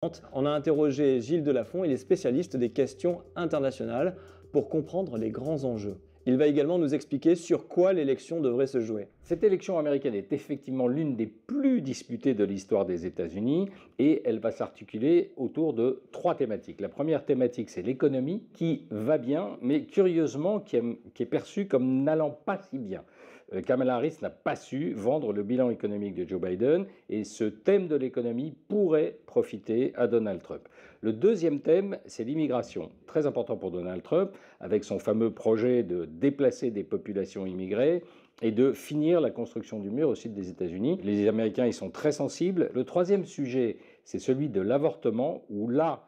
On a interrogé Gilles Delafont, il est spécialiste des questions internationales pour comprendre les grands enjeux. Il va également nous expliquer sur quoi l'élection devrait se jouer. Cette élection américaine est effectivement l'une des plus disputées de l'histoire des États-Unis et elle va s'articuler autour de trois thématiques. La première thématique, c'est l'économie qui va bien, mais curieusement qui est perçue comme n'allant pas si bien. Kamala Harris n'a pas su vendre le bilan économique de Joe Biden et ce thème de l'économie pourrait profiter à Donald Trump. Le deuxième thème, c'est l'immigration, très important pour Donald Trump, avec son fameux projet de déplacer des populations immigrées et de finir la construction du mur au sud des États-Unis. Les Américains y sont très sensibles. Le troisième sujet, c'est celui de l'avortement, où là,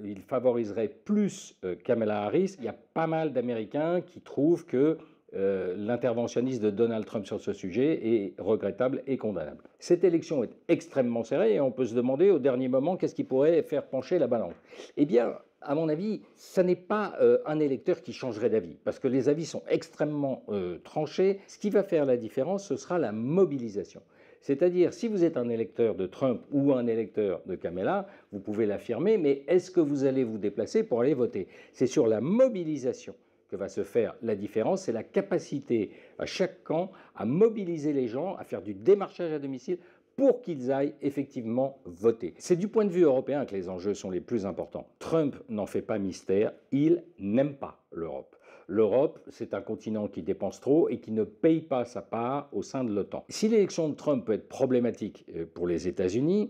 il favoriserait plus Kamala Harris. Il y a pas mal d'Américains qui trouvent que l'interventionnisme de Donald Trump sur ce sujet est regrettable et condamnable. Cette élection est extrêmement serrée et on peut se demander au dernier moment qu'est-ce qui pourrait faire pencher la balance. Eh bien, à mon avis, ça n'est pas un électeur qui changerait d'avis, parce que les avis sont extrêmement tranchés. Ce qui va faire la différence, ce sera la mobilisation. C'est-à-dire, si vous êtes un électeur de Trump ou un électeur de Kamala, vous pouvez l'affirmer, mais est-ce que vous allez vous déplacer pour aller voter? C'est sur la mobilisation que va se faire la différence, c'est la capacité à chaque camp à mobiliser les gens, à faire du démarchage à domicile pour qu'ils aillent effectivement voter. C'est du point de vue européen que les enjeux sont les plus importants. Trump n'en fait pas mystère, il n'aime pas l'Europe. L'Europe, c'est un continent qui dépense trop et qui ne paye pas sa part au sein de l'OTAN. Si l'élection de Trump peut être problématique pour les États-Unis,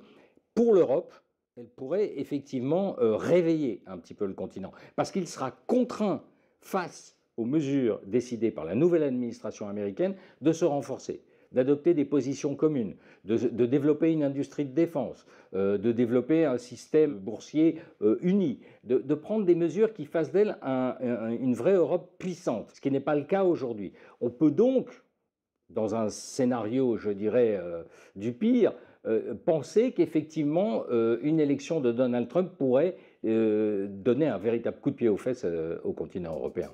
pour l'Europe, elle pourrait effectivement réveiller un petit peu le continent, parce qu'il sera contraint face aux mesures décidées par la nouvelle administration américaine de se renforcer, d'adopter des positions communes, de développer une industrie de défense, de développer un système boursier uni, de prendre des mesures qui fassent d'elle une vraie Europe puissante, ce qui n'est pas le cas aujourd'hui. On peut donc, dans un scénario, je dirais, du pire, penser qu'effectivement, une élection de Donald Trump pourrait donner un véritable coup de pied aux fesses au continent européen.